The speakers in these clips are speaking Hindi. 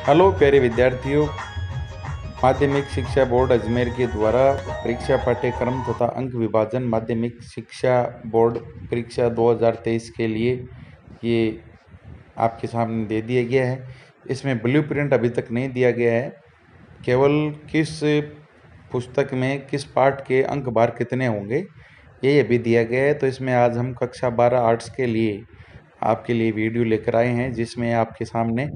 हेलो प्यारे विद्यार्थियों, माध्यमिक शिक्षा बोर्ड अजमेर के द्वारा परीक्षा पाठ्यक्रम तथा अंक विभाजन माध्यमिक शिक्षा बोर्ड परीक्षा 2023 के लिए ये आपके सामने दे दिया गया है। इसमें ब्लूप्रिंट अभी तक नहीं दिया गया है, केवल किस पुस्तक में किस पाठ के अंक भार कितने होंगे ये अभी दिया गया है। तो इसमें आज हम कक्षा 12 आर्ट्स के लिए आपके लिए वीडियो लेकर आए हैं, जिसमें आपके सामने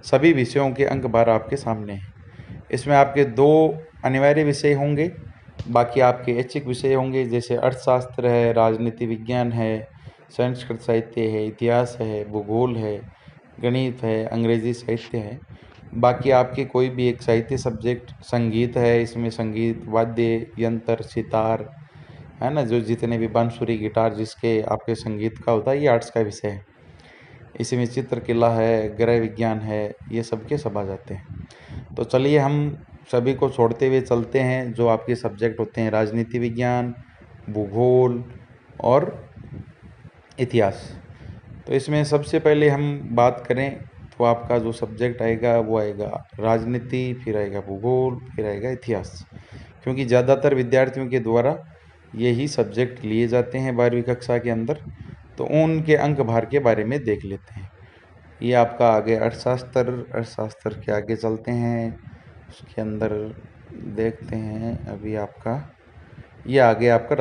सभी विषयों के अंक भार आपके सामने हैं। इसमें आपके 2 अनिवार्य विषय होंगे, बाकी आपके ऐच्छिक विषय होंगे, जैसे अर्थशास्त्र है, राजनीति विज्ञान है, संस्कृत साहित्य है, इतिहास है, भूगोल है, गणित है, अंग्रेजी साहित्य है। बाकी आपके कोई भी एक साहित्य सब्जेक्ट, संगीत है, इसमें संगीत वाद्य यंत्र सितार है ना, जो जितने भी बांसुरी गिटार जिसके आपके संगीत का होता है, ये आर्ट्स का विषय है। इसमें चित्रकला है, गृह विज्ञान है, ये सब के सब आ जाते हैं। तो चलिए हम सभी को छोड़ते हुए चलते हैं। जो आपके सब्जेक्ट होते हैं राजनीति विज्ञान, भूगोल और इतिहास। तो इसमें सबसे पहले हम बात करें तो आपका जो सब्जेक्ट आएगा वो आएगा राजनीति, फिर आएगा भूगोल, फिर आएगा इतिहास, क्योंकि ज़्यादातर विद्यार्थियों के द्वारा यही सब्जेक्ट लिए जाते हैं 12वीं कक्षा के अंदर। तो उनके अंक भार के बारे में देख लेते हैं। ये आपका आगे अर्थशास्त्र के आगे चलते हैं, उसके अंदर देखते हैं अभी आपका ये आगे आपका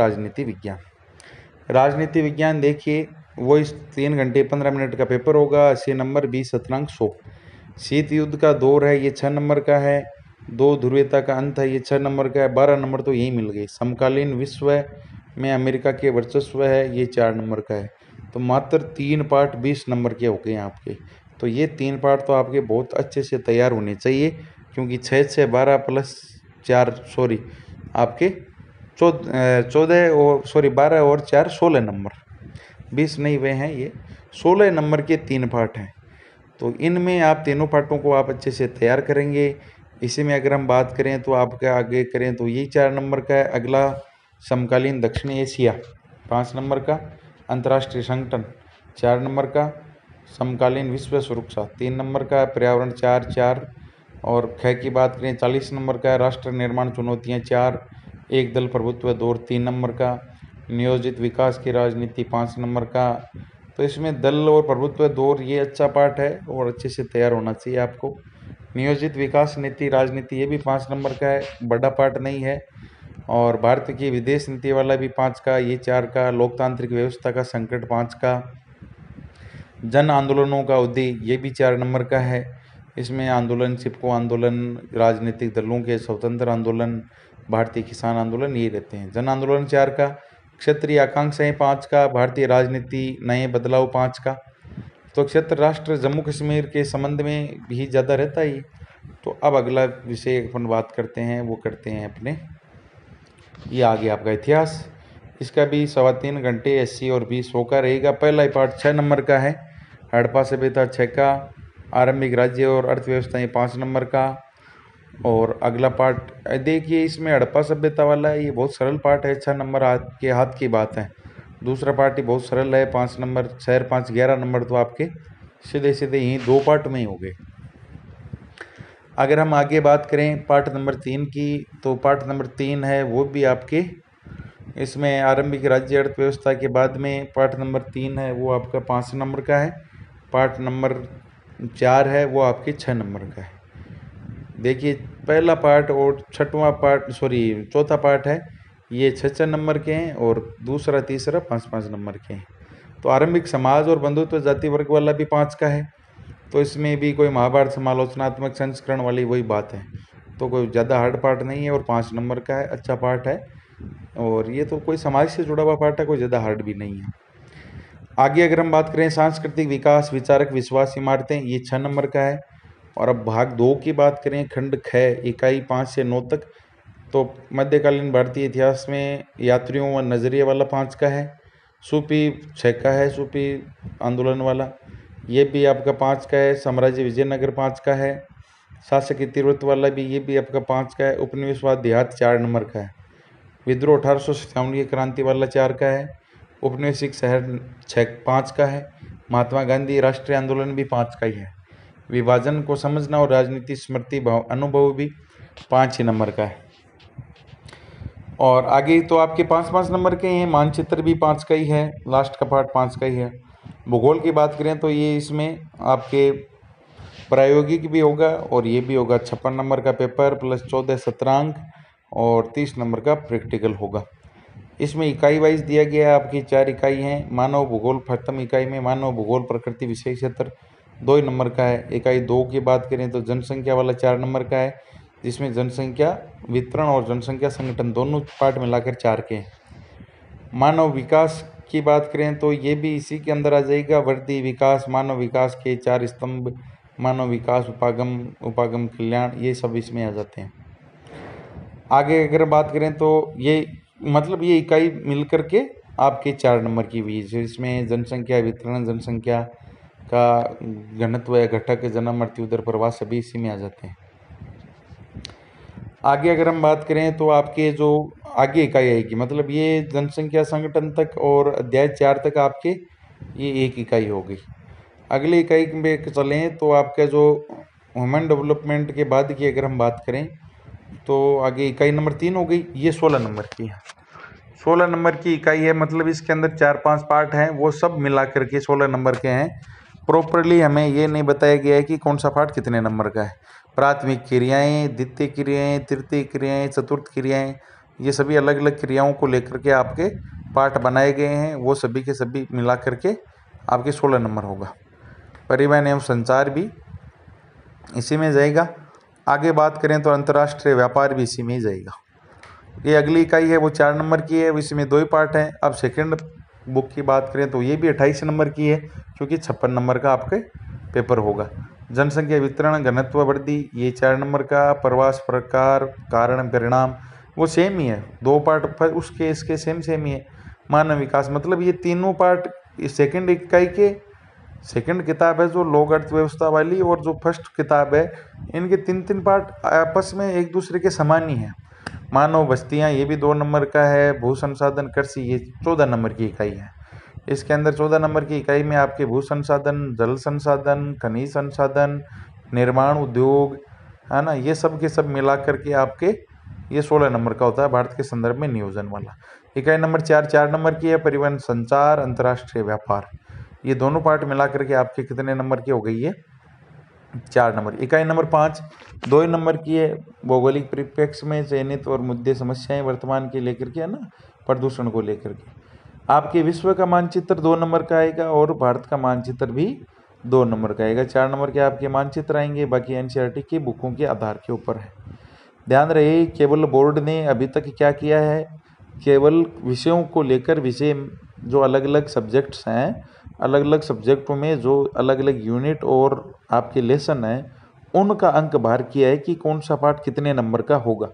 राजनीति विज्ञान देखिए, वो इस 3 घंटे 15 मिनट का पेपर होगा। 80 नंबर 20 शतनांक 100। शीत युद्ध का दौर है, ये 6 नंबर का है। 2 ध्रुवीयता का अंत है, ये 6 नंबर का है। 12 नंबर तो यही मिल गए। समकालीन विश्व में अमेरिका के वर्चस्व है, ये 4 नंबर का है। तो मात्र 3 पार्ट 20 नंबर के हो गए आपके। तो ये 3 पार्ट तो आपके बहुत अच्छे से तैयार होने चाहिए, क्योंकि 6 से 12 प्लस 4 सॉरी आपके 14 और 12 और 4 16 नंबर, 20 नहीं हुए हैं, ये 16 नंबर के 3 पार्ट हैं। तो इनमें आप तीनों पार्टों को आप अच्छे से तैयार करेंगे। इसी में अगर हम बात करें तो आपके आगे करें तो ये 4 नंबर का है। अगला समकालीन दक्षिण एशिया 5 नंबर का, अंतर्राष्ट्रीय संगठन 4 नंबर का, समकालीन विश्व सुरक्षा 3 नंबर का, पर्यावरण 4 और ख की बात करें 40 नंबर का है। राष्ट्र निर्माण चुनौतियाँ 4, एक दल प्रभुत्व दौर 3 नंबर का, नियोजित विकास की राजनीति 5 नंबर का। तो इसमें दल और प्रभुत्व दौर ये अच्छा पार्ट है और अच्छे से तैयार होना चाहिए आपको। नियोजित विकास नीति राजनीति ये भी 5 नंबर का है, बड़ा पार्ट नहीं है। और भारत की विदेश नीति वाला भी 5 का, ये 4 का। लोकतांत्रिक व्यवस्था का संकट 5 का। जन आंदोलनों का उदय ये भी 4 नंबर का है। इसमें आंदोलन, चिपको आंदोलन, राजनीतिक दलों के स्वतंत्र आंदोलन, भारतीय किसान आंदोलन ये रहते हैं। जन आंदोलन 4 का। क्षेत्रीय आकांक्षाएं 5 का। भारतीय राजनीति नए बदलाव 5 का। तो क्षेत्र राष्ट्र जम्मू कश्मीर के संबंध में भी ज़्यादा रहता है। तो अब अगला विषय अपन बात करते हैं, वो करते हैं अपने ये आगे आपका इतिहास। इसका भी 3.25 घंटे 80 और 20 होकर रहेगा। पहला पार्ट 6 नंबर का है, हड़प्पा सभ्यता 6 का, आरंभिक राज्य और अर्थव्यवस्था 5 नंबर का। और अगला पार्ट देखिए, इसमें हड़प्पा सभ्यता वाला है, ये बहुत सरल पार्ट है, 6 नंबर हाथ की बात है। दूसरा पार्ट ही बहुत सरल है, 5 नंबर, 4 5 11 नंबर तो आपके सीधे सीधे यही 2 पार्ट में ही हो गए। अगर हम आगे बात करें पार्ट नंबर 3 की, तो पार्ट नंबर 3 है वो भी आपके इसमें आरंभिक राज्य अर्थव्यवस्था के बाद में पार्ट नंबर 3 है वो आपका 5 नंबर का है। पार्ट नंबर 4 है वो आपके 6 नंबर का है। देखिए पहला पार्ट और चौथा पार्ट है ये 6 नंबर के हैं और दूसरा तीसरा 5 नंबर के हैं। तो आरंभिक समाज और बंधुत्व जाति वर्ग वाला भी 5 का है। तो इसमें भी कोई महाभारत समालोचनात्मक संस्करण वाली वही बात है। तो कोई ज़्यादा हार्ड पार्ट नहीं है और 5 नंबर का है, अच्छा पार्ट है। और ये तो कोई समाज से जुड़ा हुआ पार्ट है, कोई ज़्यादा हार्ड भी नहीं है। आगे अगर हम बात करें सांस्कृतिक विकास, विचारक, विश्वास, इमारतें, ये 6 नंबर का है। और अब भाग 2 की बात करें, खंड ख, इकाई 5 से 9 तक, तो मध्यकालीन भारतीय इतिहास में यात्रियों व नजरिए वाला 5 का है। सूफी 6 का है, सूफी आंदोलन वाला, ये भी आपका 5 का है। साम्राज्य विजयनगर 5 का है। शासकीय तिरवत वाला भी ये भी आपका 5 का है। उपनिवेशवाद देहात 4 नंबर का है। विद्रोह 1857 की क्रांति वाला 4 का है। उपनिवेशिक शहर 5 का है। महात्मा गांधी राष्ट्रीय आंदोलन भी 5 का ही है। विभाजन को समझना और राजनीति स्मृति अनुभव भी 5 ही नंबर का है। और आगे तो आपके 5-5 नंबर के हैं। मानचित्र भी 5 का ही है, लास्ट का पार्ट 5 का ही है। भूगोल की बात करें तो ये इसमें आपके प्रायोगिक भी होगा और ये भी होगा। 56 नंबर का पेपर प्लस 14 सत्रांक और 30 नंबर का प्रैक्टिकल होगा। इसमें इकाई वाइज दिया गया है, आपकी 4 इकाई हैं। मानव भूगोल प्रथम इकाई में मानव भूगोल प्रकृति विषय क्षेत्र 2 ही नंबर का है। इकाई 2 की बात करें तो जनसंख्या वाला 4 नंबर का है, जिसमें जनसंख्या वितरण और जनसंख्या संगठन दोनों पार्ट मिलाकर 4 के हैं। मानव विकास की बात करें तो ये भी इसी के अंदर आ जाएगा। वृद्धि, विकास, मानव विकास के 4 स्तंभ, मानव विकास, उपागम कल्याण, ये सब इसमें आ जाते हैं। आगे अगर बात करें तो ये मतलब ये इकाई मिलकर के आपके 4 नंबर की हुई है, जिसमें जनसंख्या वितरण, जनसंख्या का घनत्व या घटक, जन्म मृत्यु दर प्रवाह सभी इसी में आ जाते हैं। आगे अगर हम बात करें तो आपके जो आगे इकाई आएगी, मतलब ये जनसंख्या संगठन तक और अध्याय 4 तक आपके ये एक इकाई हो गई। अगली इकाई में चलें तो आपका जो ह्यूमन डेवलपमेंट के बाद की अगर हम बात करें तो आगे इकाई नंबर 3 हो गई। ये 16 नंबर की है, 16 नंबर की इकाई है। मतलब इसके अंदर 4-5 पार्ट हैं, वो सब मिला करके 16 नंबर के हैं। प्रॉपरली हमें ये नहीं बताया गया है कि कौन सा पार्ट कितने नंबर का है। प्राथमिक क्रियाएं, द्वितीय क्रियाएं, तृतीय क्रियाएं, चतुर्थ क्रियाएं, ये सभी अलग अलग क्रियाओं को लेकर के आपके पार्ट बनाए गए हैं। वो सभी के सभी मिला करके आपके 16 नंबर होगा। परिवहन एवं संचार भी इसी में जाएगा। आगे बात करें तो अंतर्राष्ट्रीय व्यापार भी इसी में ही जाएगा। ये अगली इकाई है, वो 4 नंबर की है, इसमें 2 ही पार्ट हैं। अब सेकंड बुक की बात करें तो ये भी 28 नंबर की है, क्योंकि 56 नंबर का आपके पेपर होगा। जनसंख्या वितरण, घनत्व वृद्धि, ये 4 नंबर का। प्रवास, प्रकार, कारण, परिणाम, वो सेम ही है। 2 पार्ट उसके इसके सेम ही है। मानव विकास, मतलब ये तीनों पार्ट सेकंड इकाई के सेकंड किताब है जो लोक अर्थव्यवस्था वाली, और जो फर्स्ट किताब है, इनके 3-3 पार्ट आपस में एक दूसरे के समान ही है। मानव बस्तियां, ये भी 2 नंबर का है। भू संसाधन, कृषि, ये 14 नंबर की इकाई है। इसके अंदर 14 नंबर की इकाई में आपके भू संसाधन, जल संसाधन, खनिज संसाधन, निर्माण उद्योग, है ना, ये सब के सब मिला करके आपके ये 16 नंबर का होता है, भारत के संदर्भ में नियोजन वाला। इकाई नंबर 4 नंबर की है, परिवहन, संचार, अंतर्राष्ट्रीय व्यापार, ये दोनों पार्ट मिला करके आपके कितने नंबर की हो गई है? 4 नंबर। इकाई नंबर 5 2 नंबर की है, भौगोलिक परिप्रेक्ष्य में चयनित और मुद्दे समस्याएं वर्तमान के लेकर के, है ना, प्रदूषण को लेकर के। आपके विश्व का मानचित्र 2 नंबर का आएगा और भारत का मानचित्र भी 2 नंबर का आएगा। 4 नंबर के आपके मानचित्र आएंगे, बाकी एनसीईआरटी की बुकों के आधार के ऊपर है। ध्यान रहे, केवल बोर्ड ने अभी तक क्या किया है, केवल विषयों को लेकर, विषय जो अलग अलग सब्जेक्ट्स हैं, अलग अलग सब्जेक्टों में जो अलग अलग यूनिट और आपके लेसन हैं, उनका अंक बाहर किया है कि कौन सा पार्ट कितने नंबर का होगा।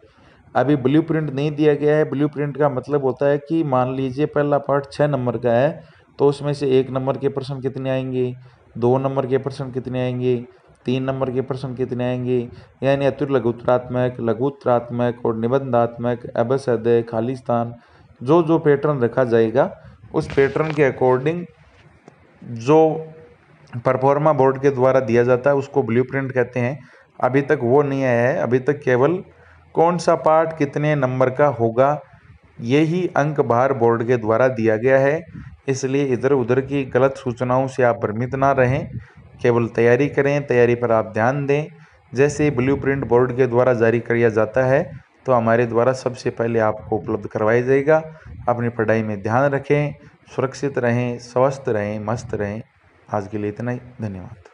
अभी ब्लूप्रिंट नहीं दिया गया है। ब्लूप्रिंट का मतलब होता है कि मान लीजिए पहला पार्ट 6 नंबर का है, तो उसमें से 1 नंबर के प्रश्न कितने आएंगे, 2 नंबर के प्रश्न कितने आएंगे, 3 नंबर के प्रश्न कितने आएंगे, यानी अतुर लघुत्तरात्मक, लघुत्तरात्मक और निबंधात्मक, अबसदय, खालिस्तान, जो जो पैटर्न रखा जाएगा उस पैटर्न के अकॉर्डिंग जो परफॉर्मा बोर्ड के द्वारा दिया जाता है उसको ब्लूप्रिंट कहते हैं। अभी तक वो नहीं आया है। अभी तक केवल कौन सा पार्ट कितने नंबर का होगा, यही अंक बाहर बोर्ड के द्वारा दिया गया है। इसलिए इधर उधर की गलत सूचनाओं से आप भ्रमित ना रहें, केवल तैयारी करें, तैयारी पर आप ध्यान दें। जैसे ब्लूप्रिंट बोर्ड के द्वारा जारी किया जाता है तो हमारे द्वारा सबसे पहले आपको उपलब्ध करवाया जाएगा। अपनी पढ़ाई में ध्यान रखें, सुरक्षित रहें, स्वस्थ रहें, मस्त रहें। आज के लिए इतना ही, धन्यवाद।